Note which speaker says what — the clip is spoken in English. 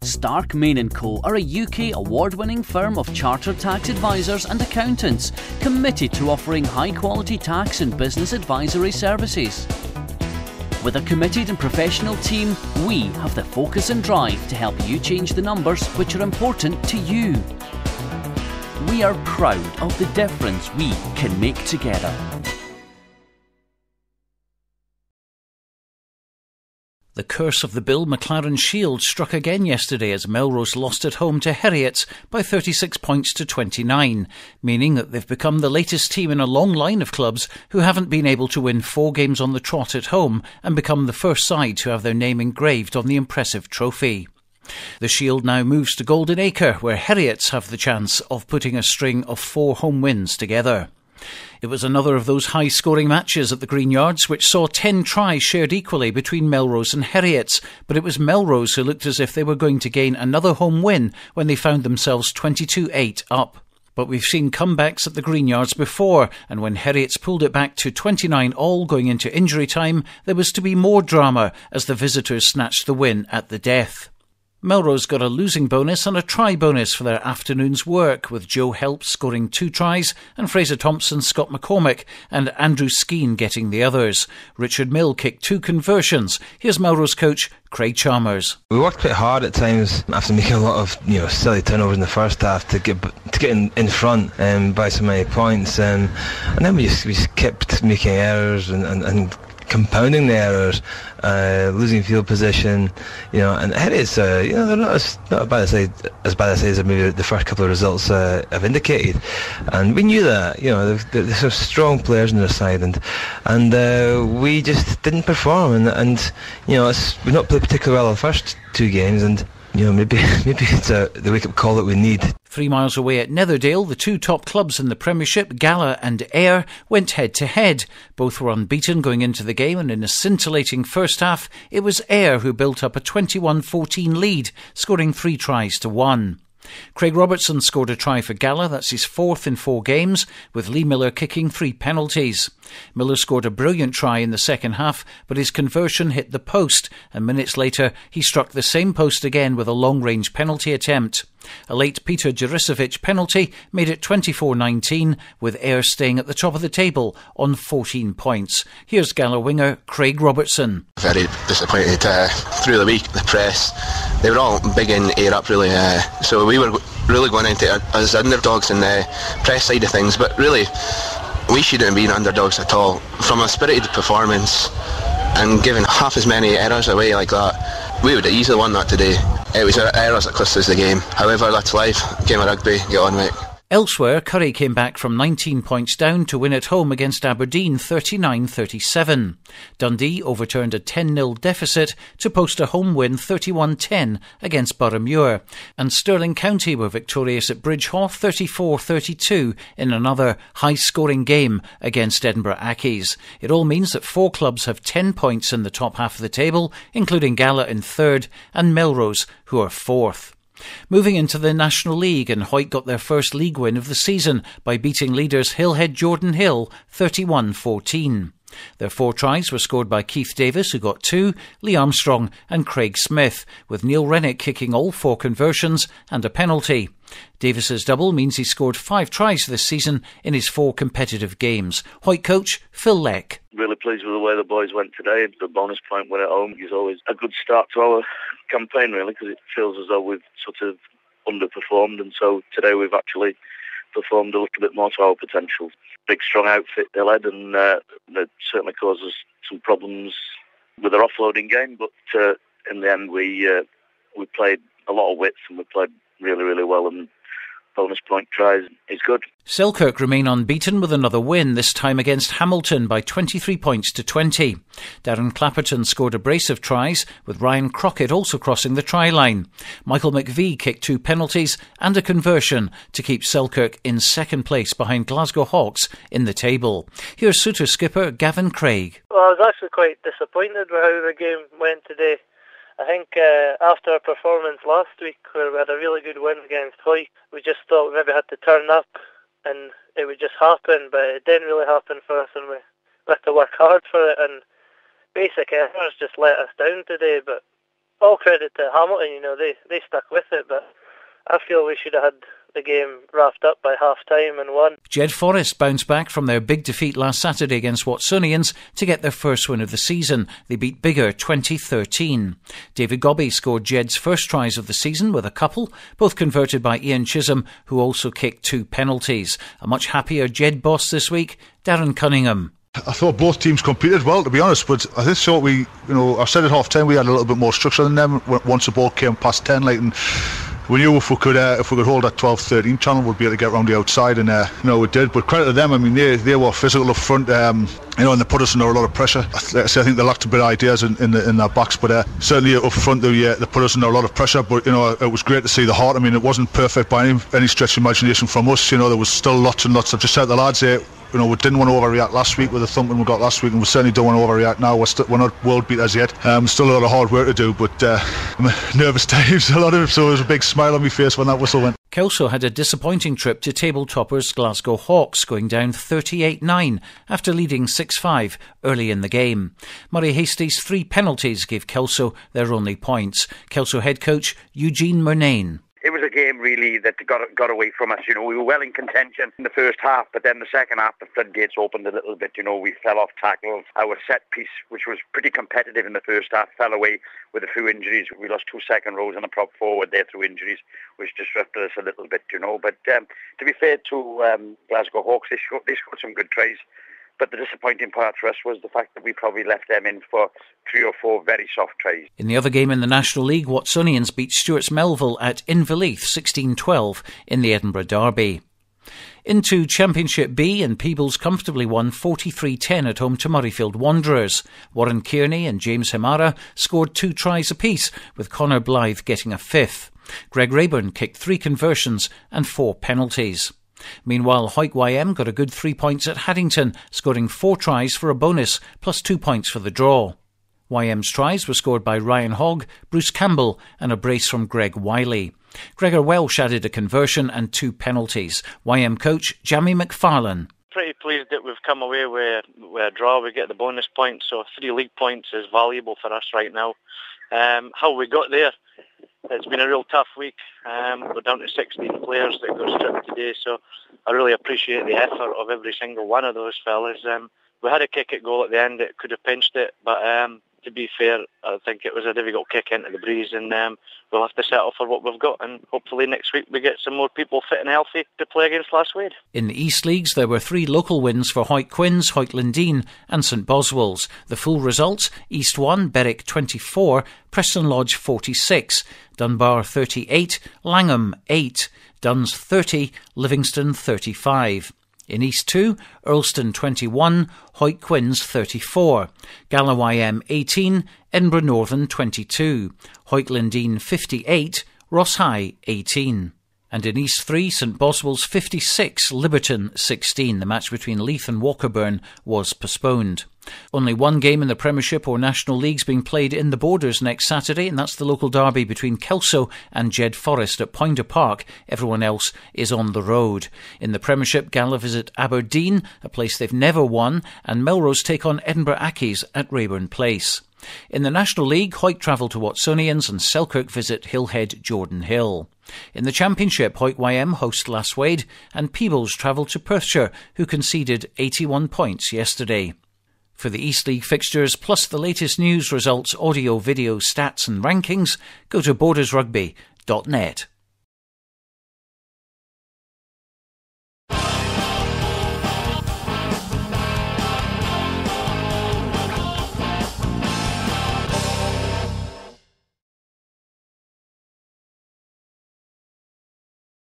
Speaker 1: Stark, Main & Co are a UK award-winning firm of chartered tax advisors and accountants committed to offering high-quality tax and business advisory services. With a committed and professional team, we have the focus and drive to help you change the numbers which are important to you. We are proud of the difference we can make together.
Speaker 2: The curse of the Bill McLaren Shield struck again yesterday as Melrose lost at home to Heriots by 36 points to 29, meaning that they've become the latest team in a long line of clubs who haven't been able to win 4 games on the trot at home and become the first side to have their name engraved on the impressive trophy. The Shield now moves to Golden Acre, where Heriots have the chance of putting a string of 4 home wins together. It was another of those high-scoring matches at the Green Yards which saw 10 tries shared equally between Melrose and Heriots, but it was Melrose who looked as if they were going to gain another home win when they found themselves 22-8 up. But we've seen comebacks at the Green Yards before, and when Heriots pulled it back to 29-all going into injury time, there was to be more drama as the visitors snatched the win at the death. Melrose got a losing bonus and a try bonus for their afternoon's work, with Joe Help scoring 2 tries and Fraser Thompson, Scott McCormick and Andrew Skeen getting the others. Richard Mill kicked 2 conversions. Here's Melrose coach Craig Chalmers.
Speaker 3: We worked quite hard at times after making a lot of silly turnovers in the first half to get in front by so many points, and then we just kept making errors and compounding the errors, losing field position, and Heriots, they're not as bad as maybe the first couple of results have indicated, and we knew that. There's strong players on their side, and we just didn't perform, and we've not played particularly well in the first 2 games, and maybe it's the wake-up call that we need.
Speaker 2: 3 miles away at Netherdale, the 2 top clubs in the Premiership, Gala and Ayr, went head-to-head. Both were unbeaten going into the game, and in a scintillating first half, it was Ayr who built up a 21-14 lead, scoring 3 tries to 1. Craig Robertson scored a try for Gala, that's his 4th in 4 games, with Lee Miller kicking 3 penalties. Miller scored a brilliant try in the second half, but his conversion hit the post, and minutes later he struck the same post again with a long-range penalty attempt. A late Peter Juricevic penalty made it 24-19, with Ayr staying at the top of the table on 14 points. Here's Gala winger Craig Robertson.
Speaker 4: Very disappointed through the week. The press, they were all big in Ayr up really, so we were really going into it as underdogs in the press side of things, but really we shouldn't have been underdogs at all. From a spirited performance and giving half as many errors away like that, we would have easily won that today. It was errors that cost us the game. However, that's life. Game of rugby, get on with it.
Speaker 2: Elsewhere, Curry came back from 19 points down to win at home against Aberdeen 39-37. Dundee overturned a 10-0 deficit to post a home win 31-10 against Boroughmuir. And Stirling County were victorious at Bridgehaugh 34-32 in another high-scoring game against Edinburgh Accies. It all means that 4 clubs have 10 points in the top half of the table, including Gala in 3rd and Melrose, who are 4th. Moving into the National League, and Hoyt got their first league win of the season by beating leaders Hillhead Jordan Hill 31-14. Their 4 tries were scored by Keith Davis, who got 2, Lee Armstrong and Craig Smith, with Neil Rennick kicking all 4 conversions and a penalty. Davis's double means he scored 5 tries this season in his 4 competitive games. Hoyt coach Phil Leck.
Speaker 5: Really pleased with the way the boys went today. The bonus point win at home is always a good start to our campaign, really, because it feels as though we've sort of underperformed, and so today we've actually performed a little bit more to our potential. Big strong outfit they led, and that certainly caused us some problems with their offloading game, but in the end we played a lot of width and we played really, really well, and bonus point tries is good.
Speaker 2: Selkirk remain unbeaten with another win, this time against Hamilton by 23 points to 20. Darren Clapperton scored a brace of tries, with Ryan Crockett also crossing the try line. Michael McVie kicked 2 penalties and a conversion to keep Selkirk in 2nd place behind Glasgow Hawks in the table. Here's Suter skipper Gavin Craig.
Speaker 6: Well, I was actually quite disappointed with how the game went today. I think after our performance last week, where we had a really good win against Hoyt, we just thought we maybe had to turn up and it would just happen, but it didn't really happen for us, and we had to work hard for it, and basic errors just let us down today. But all credit to Hamilton, they stuck with it, but I feel we should have had the game wrapped up by half-time and won.
Speaker 2: Jed Forest bounced back from their big defeat last Saturday against Watsonians to get their first win of the season. They beat Biggar 2013. David Gobby scored Jed's first tries of the season with a couple, both converted by Ian Chisholm, who also kicked 2 penalties. A much happier Jed boss this week, Darren Cunningham.
Speaker 7: I thought both teams competed well, to be honest, but I just thought I said at half time we had a little bit more structure than them once the ball came past 10, and we knew if we could hold that 12-13 channel, we'd be able to get around the outside, and we did. But credit to them, they were physical up front, and they put us under a lot of pressure. I think they lacked a bit of ideas in their backs, but certainly up front they put us under a lot of pressure. But it was great to see the heart. It wasn't perfect by any stretch of imagination from us. There was still lots and lots. I've just said to the lads here, we didn't want to overreact last week with the thumping we got last week, and we certainly don't want to overreact now. We're not world beaters yet. Still a lot of hard work to do, but nervous times, a lot of it, so there was a big smile on my face when that whistle went.
Speaker 2: Kelso had a disappointing trip to table toppers Glasgow Hawks, going down 38-9 after leading 6-5 early in the game. Murray Hastie's 3 penalties gave Kelso their only points. Kelso head coach Eugene Murnane.
Speaker 8: It was a game really that got away from us. We were well in contention in the first half, but then the second half the floodgates opened a little bit. We fell off tackles. Our set piece, which was pretty competitive in the first half, fell away with a few injuries. We lost 2 second rows and a prop forward there through injuries, which disrupted us a little bit. But to be fair to Glasgow Hawks, they scored some good tries. But the disappointing part for us was the fact that we probably left them in for 3 or 4 very soft tries.
Speaker 2: In the other game in the National League, Watsonians beat Stuart's Melville at Inverleith 16-12 in the Edinburgh Derby. Into Championship B, and Peebles comfortably won 43-10 at home to Murrayfield Wanderers. Warren Kearney and James Himara scored 2 tries apiece, with Connor Blythe getting a 5th. Greg Rayburn kicked 3 conversions and 4 penalties. Meanwhile, Hoyk YM got a good 3 points at Haddington, scoring 4 tries for a bonus, plus 2 points for the draw. YM's tries were scored by Ryan Hogg, Bruce Campbell and a brace from Greg Wiley. Gregor Welsh added a conversion and 2 penalties. YM coach Jamie McFarlane.
Speaker 6: Pretty pleased that we've come away with a draw. We get the bonus points, so 3 league points is valuable for us right now. How we got there, it's been a real tough week. We're down to 16 players that got stripped today, so I really appreciate the effort of every single one of those fellas. We had a kick at goal at the end, it could have pinched it, but to be fair, I think it was a difficult kick into the breeze, and we'll have to settle for what we've got, and hopefully next week we get some more people fit and healthy to play against Last Wade.
Speaker 2: In the East Leagues, there were 3 local wins for Hoyt Quinns, Hoyt Lindeen and St Boswells. The full results: East 1, Berwick 24, Preston Lodge 46, Dunbar 38, Langham 8, Duns 30, Livingston 35. In East 2, Earlston 21, Hoyt Quinns 34, Gala YM 18, Edinburgh Northern 22, Hoyt Lindeen 58, Ross High 18. And in East 3, St Boswells 56, Liberton 16. The match between Leith and Walkerburn was postponed. Only one game in the Premiership or National Leagues being played in the Borders next Saturday, and that's the local derby between Kelso and Jed Forest at Poynter Park. Everyone else is on the road. In the Premiership, Gala visit Aberdeen, a place they've never won, and Melrose take on Edinburgh Accies at Rayburn Place. In the National League, Hoyt travel to Watsonians and Selkirk visit Hillhead Jordan Hill. In the Championship, Hoyt YM host Last Wade and Peebles travel to Perthshire, who conceded 81 points yesterday. For the East League fixtures, plus the latest news, results, audio, video, stats and rankings, go to bordersrugby.net.